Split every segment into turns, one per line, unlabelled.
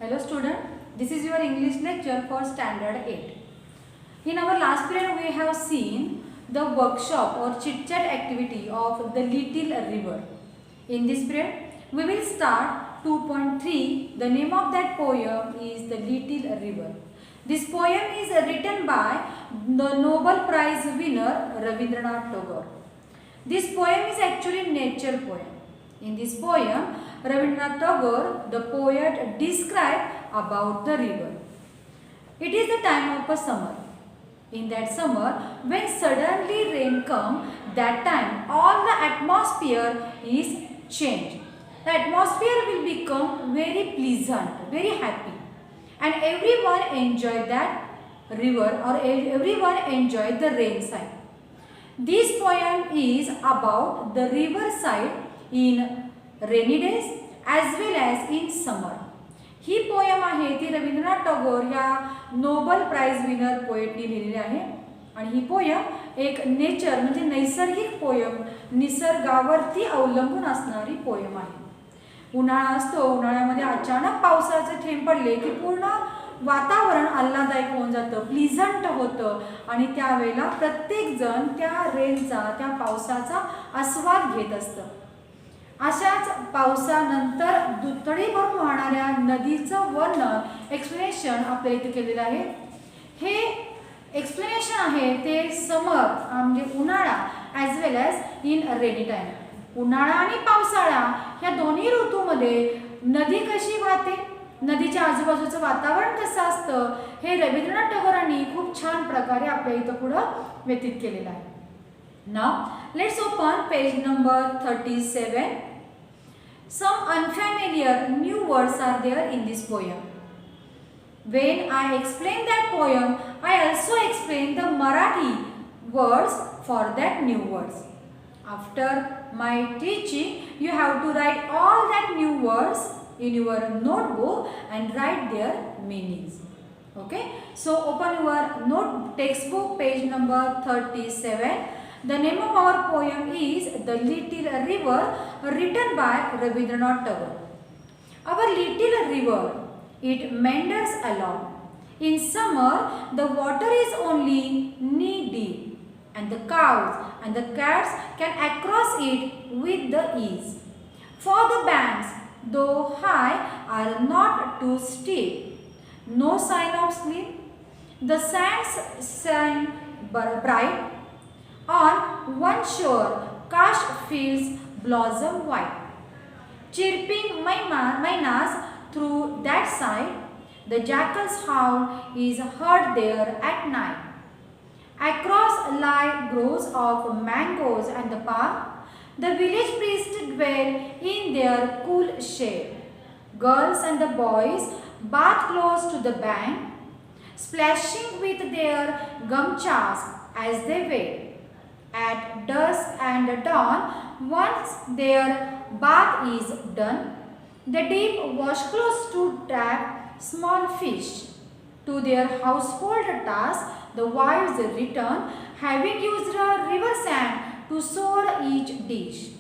Hello student, this is your English lecture for standard 8. In our last period we have seen the workshop or chit chat activity of the little river. In this period we will start 2.3. The name of that poem is The Little River. This poem is written by the Nobel Prize winner Rabindranath Tagore. This poem is actually nature poem. In this poem, Rabindranath Tagore, the poet, described about the river. It is the time of a summer. In that summer, when suddenly rain comes, that time all the atmosphere is changed. The atmosphere will become very pleasant, very happy, and everyone enjoy that river or everyone enjoy the rain side. This poem is about the river side in rainy days as well as in summer. He poem आहे ती रवींद्रनाथ टागोर या Nobel price winner पोएटनी लिहिलेली आहे आणि ही poem एक nature म्हणजे नैसर्गिक poem, निसर्गावरती अवलंबून असणारी पोयम आहे. उन्हाळा असतो, उन्हाळ्यामध्ये अचानक पावसाचे थेंब पडले की पूर्ण वातावरण आल्हाददायक होऊन जातं, प्लीझंट होतं आणि त्यावेळेला प्रत्येक जण त्या रेनचा, त्या पावसाचा आस्वाद घेत असतं. अशाच पावसानंतर दुथडी भरून वाहणाऱ्या नदीचं वर्णन एक्सप्लेनेशन आपल्या इथे केलेलं आहे. हे एक्सप्लेनेशन आहे ते समर म्हणजे उन्हाळा as well as in rainy time. उन्हाळा आणि पावसाळा ह्या दोन्ही ऋतूमध्ये नदी कशी वाहते, नदीच्या आजूबाजूचं वातावरण कसं असतं हे रवींद्रनाथ टागोरांनी खूप छान प्रकारे आपल्या इथं पुढं व्यतीत केलेलं आहे. Now let's open page number 37. Some unfamiliar new words are there in this poem. When I explain that poem, I also explain the Marathi words for that new words. After my teaching, you have to write all that new words in your notebook and write their meanings. Okay? So open your textbook page number 37. The name of our poem is The Little River, written by Rabindranath Tagore. Our little river, it meanders along. In summer, the water is only knee deep, and the cows and the cats can cross it with the ease. For the banks, though high, are not too steep. No sign of slip. The sands shine bright. On one shore, cash fields blossom white. Chirping mynas through that side, the jackal's howl is heard there at night. Across lie groves of mangoes and the palm, the village priests dwell in their cool shade. Girls and the boys bath close to the bank, splashing with their gumchas as they wade. At dusk and dawn, once their bath is done, the deep washcloths to trap small fish. To their household tasks, the wives return, having used a river sand to sour each dish.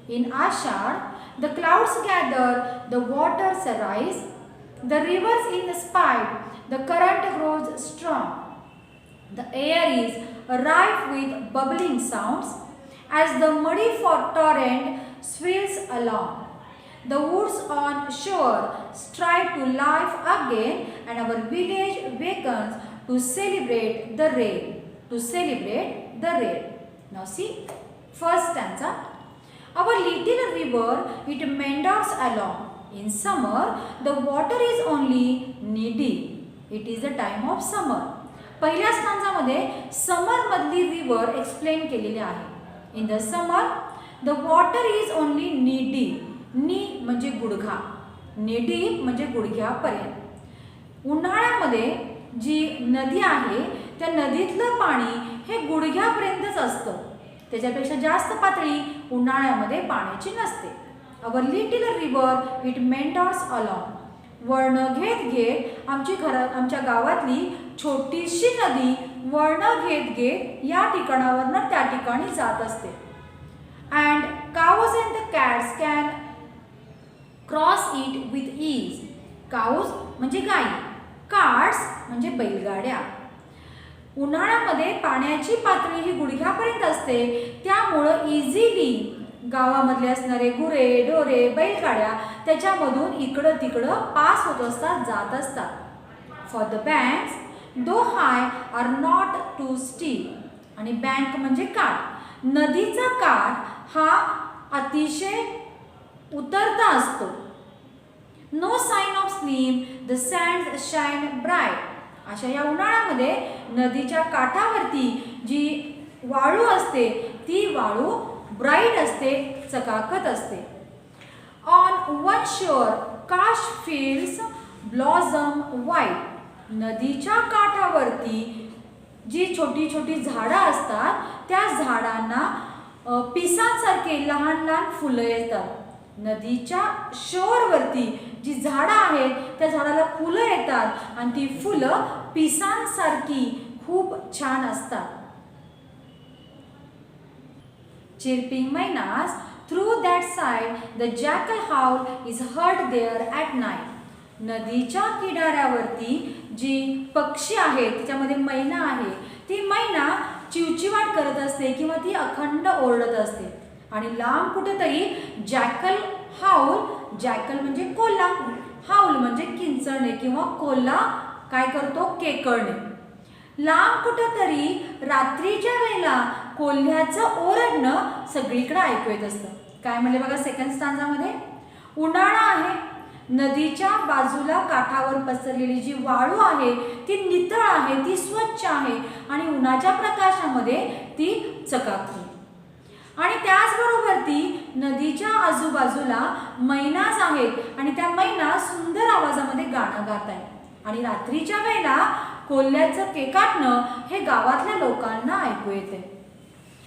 In Ashad, the clouds gather, the waters rise, the rivers in spite, the current grows strong. The air is rife with bubbling sounds as the muddy torrent swirls along. The woods on shore strive to life again, and our village wakens to celebrate the rain. Now see, first stanza. Our little river, it meanders along. In summer, the water is only knee deep. It is the time of summer. पहिल्या स्टांजामध्ये समर मधली river explain केलेली आहे. In the summer the water is only नी deep. नी म्हणजे गुडघा, नी deep म्हणजे गुडघ्यापर्यंत. उन्हाळ्यामध्ये जी नदी आहे त्या नदीतलं पाणी हे गुडघ्यापर्यंतच असतं, त्याच्यापेक्षा जास्त पातळी उन्हाळ्यामध्ये पाण्याची नसते. Our little river it meanders along. वळण घेत घेत आमच्या गावातली छोटीशी नदी वळण घेत घेत या ठिकाणावरनं त्या ठिकाणी जात असते. And cows and the cats can cross it with ease. Cows म्हणजे गाई, कार्ट्स म्हणजे बैलगाड्या. उन्हाळ्यामध्ये पाण्याची पातळी ही गुडघ्यापर्यंत असते, त्यामुळं इझिली गावामधले असणारे गुरे ढोरे बैलगाड्या त्याच्यामधून इकडं तिकडं पास होत असतात, जात असतात. For the banks though high are not too steep. आणि बँक म्हणजे काठ. नदीचा काठ हा अतिशय उतरता असतो. No sign of sleep, the sand shine bright. अशा या उन्हाळ्यामध्ये नदीच्या काठावरती जी वाळू असते ती वाळू ब्राईट असते, चकाकत असते. ऑन वन शोर काश फील्ड्स ब्लॉसम व्हाईट. नदीच्या काठावरती जी छोटी छोटी झाडं असतात त्या झाडांना पिसांसारखे लहान लहान फुलं येतात. नदीच्या शोरवरती जी झाडं आहेत त्या झाडाला फुलं येतात आणि ती फुलं पिसांसारखी खूप छान असतात. Chirping mynas through that side, the jackal howl is heard there at night. नदीच्या किनाऱ्यावरती जी पक्षी आहेत त्याच्यामध्ये मैना आहे, ती मैना चिवचिवाट करत असते किंवा ती अखंड ओरडत असते. आणि लांब कुठेतरी जॅकल हाऊल, जॅकल म्हणजे कोल्हा, हाऊल म्हणजे किंचणे किंवा कोल्हा काय करतो, केकळणे. लांब कुठेतरी रात्रीच्या वेळेला कोल्ह्याचं ओरडणं सगळीकडे ऐकू येत असतं. काय म्हणले बघा सेकंड स्टांजामध्ये, उन्हाळा आहे, नदीच्या बाजूला काठावर पसरलेली जी वाळू आहे ती नितळ आहे, ती स्वच्छ आहे आणि उन्हाच्या प्रकाशामध्ये ती चकाकते. आणि त्याचबरोबर ती नदीच्या आजूबाजूला मैनाच आहेत आणि त्या मैना सुंदर आवाजामध्ये गाणं गात आहेत. आणि रात्रीच्या वेळेला कोल्ह्याचं केकाटणं हे गावातल्या लोकांना ऐकू येते.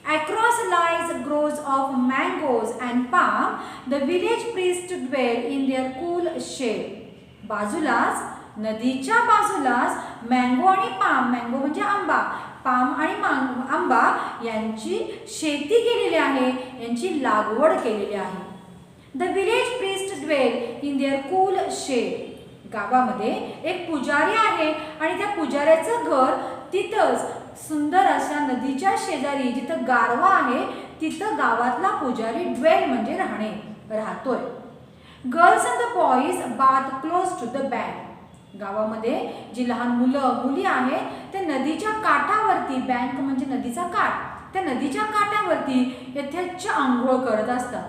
Across lies groves of mangoes and palm, the village priests dwell in their cool shade. बाजूलाच, नदीच्या बाजूलाच मँगो आणि पाम, मँगो म्हणजे आंबा, पाम आणि आंबा यांची शेती केलेली आहे, यांची लागवड केलेली आहे. The village priests dwell in their cool shade. गावामध्ये एक पुजारी आहे आणि त्या पुजाऱ्याचं घर तिथंच सुंदर अशा नदीच्या शेजारी जिथं गारवा आहे तिथं गावातला पुजारी ड्वेल म्हणजे राहणे, राहतोय. Girls and the boys bath close to the bank. गावामध्ये जी लहान मुलं मुली आहेत ते नदीच्या काठावरती, बँक म्हणजे नदीचा काठ, त्या नदीच्या काठावरती यथेच्छ आंघोळ करत असतात.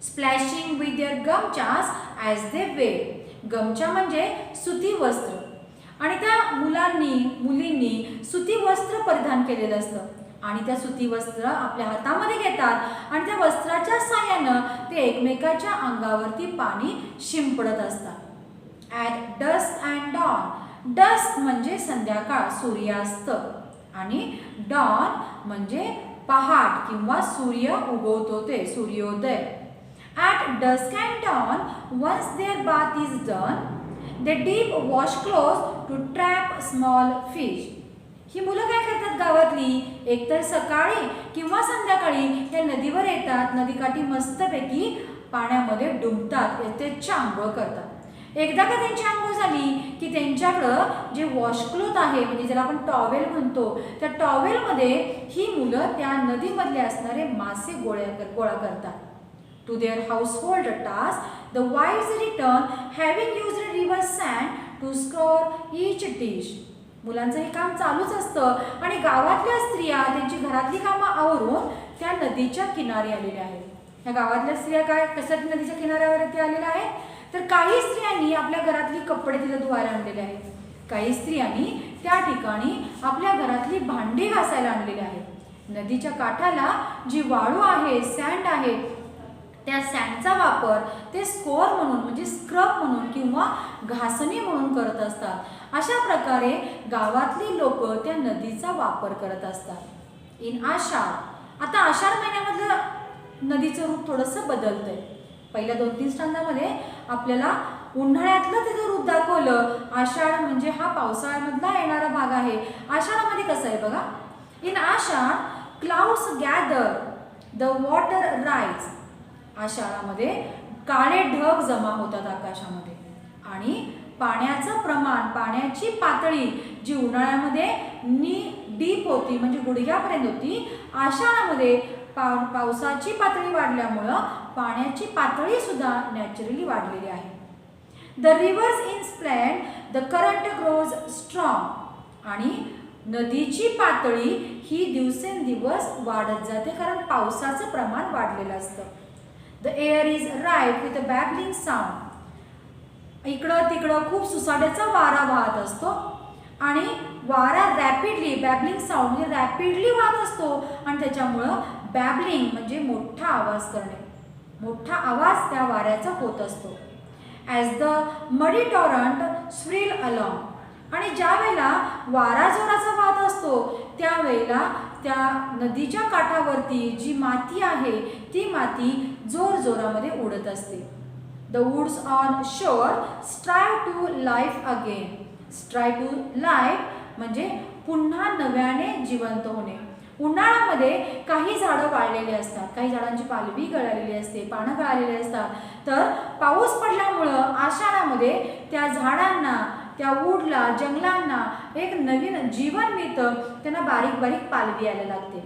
Splashing with their गमचास as they वेड. गमचा म्हणजे सुती वस्त्र आणि त्या मुलींनी सुती वस्त्र परिधान केलेलं असतं आणि त्या सुती वस्त्र आपल्या हातामध्ये घेतात आणि त्या वस्त्राच्या साहाय्यानं ते एकमेकाच्या अंगावरती पाणी शिंपडत असतात. At dusk and dawn. Dusk म्हणजे संध्याकाळ, सूर्यास्त आणि डॉन म्हणजे पहाट किंवा सूर्य उगवतो ते सूर्योदय. At dusk and dawn, once their bath is done, they dip washcloths to trap small fish. ही मुलं काय करतात गावातली, एकतर सकाळी किंवा संध्याकाळी त्या नदीवर येतात, नदीकाठी मस्तपैकी पाण्यामध्ये डुंबतात, यथेच्छ आंघोळ करतात. एकदा का त्यांची आंघोळ झाली की त्यांच्याकडं जे वॉशक्लोथ आहे म्हणजे ज्याला आपण टॉवेल म्हणतो, त्या टॉवेलमध्ये ही मुलं त्या नदीमधले असणारे मासे गोळा करतात. To their household task, the wives return having used river sand to scour each dish. मुलांचं हे काम चालूच असतं आणि गावातल्या स्त्रिया त्यांची घरातली कामं आवरून त्या नदीच्या किनारी आलेल्या आहेत. ह्या गावातल्या स्त्रिया काय कशासाठी नदीच्या किनाऱ्यावरती आलेल्या आहेत, तर काही स्त्रियांनी आपल्या घरातली कपडे तिथे धुवायला आणलेले आहेत, काही स्त्रियांनी त्या ठिकाणी आपल्या घरातली भांडी घासायला आणलेली आहेत. नदीच्या काठाला जी वाळू आहे, सँड आहे, त्या सँडचा वापर ते स्कोर म्हणून म्हणजे स्क्रब म्हणून किंवा घासणी म्हणून करत असतात. अशा प्रकारे गावातली लोक त्या नदीचा वापर करत असतात. इन आषाढ, आता आषाढ महिन्यामधलं नदीचं रूप थोडंसं बदलतंय. पहिल्या 2-3 स्टांजामध्ये आपल्याला उन्हाळ्यातलं त्याचं रूप दाखवलं. आषाढ म्हणजे हा पावसाळ्यामधला येणारा भाग आहे. आषाढामध्ये कसं आहे बघा, in Ashadh clouds gather, the water rise. आषाढामध्ये काळे ढग जमा होतात आकाशामध्ये आणि पाण्याचं प्रमाण, पाण्याची पातळी जी उन्हाळ्यामध्ये डीप होती म्हणजे गुडघ्यापर्यंत होती, आषाढामध्ये पावसाची पातळी वाढल्यामुळं पाण्याची पातळी सुद्धा नॅचरली वाढलेली आहे. The rivers in spate the current grows strong. आणि नदीची पातळी ही दिवसेंदिवस वाढत जाते कारण पावसाचं प्रमाण वाढलेलं असतं. The air is right with a babbling sound. इकडं तिकडं खूप सुसाट्याचा वारा वाहत असतो आणि वारा रॅपिडली, बॅबलिंग साऊंड म्हणजे रॅपिडली वाहत असतो आणि त्याच्यामुळं बॅबलिंग म्हणजे मोठा आवाज करणे, मोठा आवाज त्या वाऱ्याचा होत असतो. ॲज द मडी टॉरंट स्विल अलॉंग. आणि ज्या वेळेला वारा जोराचा वाहत असतो त्यावेळेला त्या नदीच्या काठावरती जी माती आहे ती माती जोर जोरामध्ये उडत असते. The woods on shore strive to life again. Strive to life म्हणजे पुन्हा नव्याने जिवंत होणे. उन्हाळ्यामध्ये काही झाडं वाळलेली असतात, काही झाडांची पालवी गळालेली असते, पानं गळालेली असतात. तर पाऊस पडल्यामुळं आषाढामध्ये त्या झाडांना, त्या वूडला, जंगलांना एक नवीन जीवन मिळतं, त्यांना बारीक बारीक पालवी यायला लागते.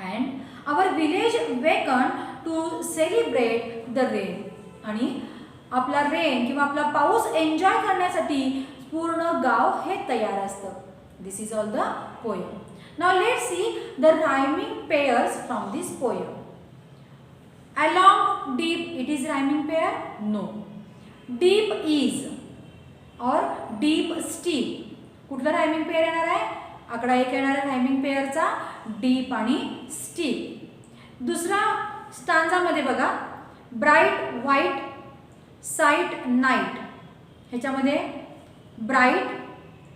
And our village wakes to celebrate the rain. आणि आपला रेन किंवा आपला पाऊस एन्जॉय करण्यासाठी पूर्ण गाव हे तयार असतं. This is all the poem. Now let's see the rhyming pairs from this poem. Along deep, it is rhyming pair? No. Deep is or deep steep. कुठला रायमिंग पेयर येणार आहे? आकडा 1 येणार आहे रायमिंग पेयरचा, डीप आणि स्टीप. दुसरा stanza मध्ये बघा, ब्राईट व्हाईट साईट नाईट. ह्याच्यामध्ये ब्राईट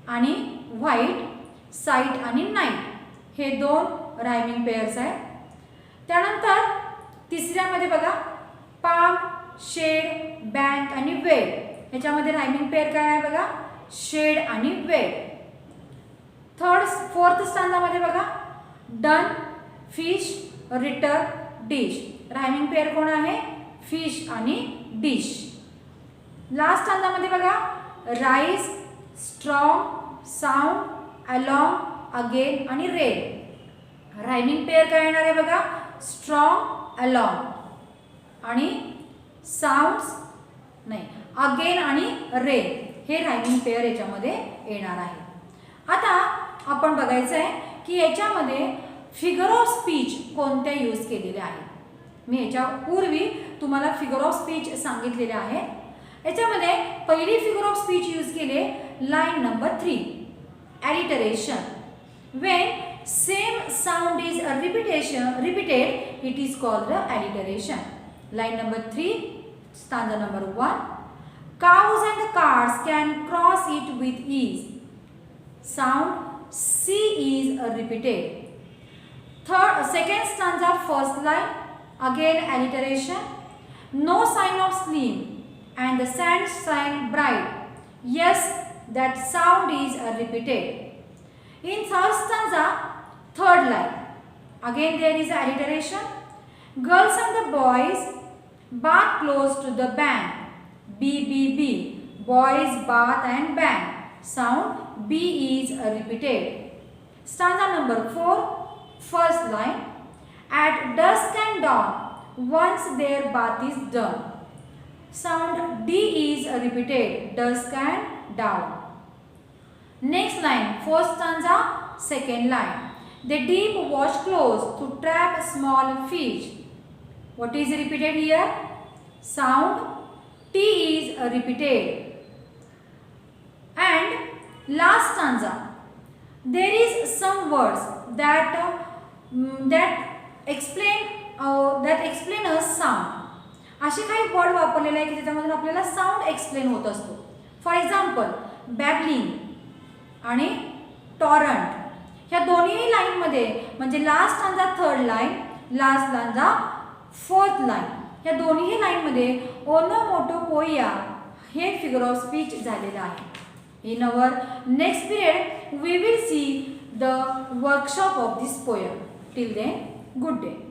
आणि व्हाईट, साईट आणि नाईट हे 2 रायमिंग पेयर्स आहेत. त्यानंतर तिसऱ्यामध्ये बघा, पाम, शेड, बँक आणि वेड. ह्याच्यामध्ये रायमिंग पेयर काय आहे बघा, शेड आणि वेड. फोर्थ स्टांजामध्ये बघा, डन, फिश, रिटर, डिश. रायमिंग पेयर कोण आहे? फिश आणि डिश. लास्ट स्टांजामध्ये बघा, rise, strong, sound, along, again आणि रेड. रायमिंग पेयर काय येणार आहे बघा, स्ट्रॉंग, अलॉंग आणि साऊंड्स नाही, अगेन आणि रेन हे रायमिंग पेयर याच्यामध्ये येणार आहे. आता आपण बघायचं आहे की याच्यामध्ये फिगर ऑफ स्पीच कोणत्या यूज केलेल्या आहेत. मी याच्यापूर्वी तुम्हाला फिगर ऑफ स्पीच सांगितलेले आहे. याच्यामध्ये पहिली फिगर ऑफ स्पीच यूज केले line number 3, alliteration. When same sound is repeated, it is called the alliteration. Line number 3, stanza number 1. Cows and carts can cross it with ease. Sound C is repeated. Second stanza, first line, again alliteration. No sign of slim and the sand shine bright. Yes, that sound is repeated. In third stanza, third line, again there is alliteration. Girls and the boys bath close to the bank. B, B, B. Boys bath and bank. Sound B is repeated. Stanza number 4, first line. At dusk and dawn, once their bath is done. Sound D is repeated. Dusk and dawn. Next line, fourth stanza, second line. They deep wash clothes to trap small fish. What is repeated here? Sound T is repeated. And last stanza, there is some words that explain a sound. असे काही word वापरलेले आहे की त्याच्यामधून आपल्याला sound explain होत असतो. For example, babbling आणि टॉरंट ह्या दोन्ही लाईनमध्ये म्हणजे last stanza third line, last stanza fourth line, ह्या दोन्ही लाईनमध्ये ओनोमोटोपोइया हे फिगर ऑफ स्पीच झालेलं आहे. In our next period we will see the workshop of this poem. Till then, good day.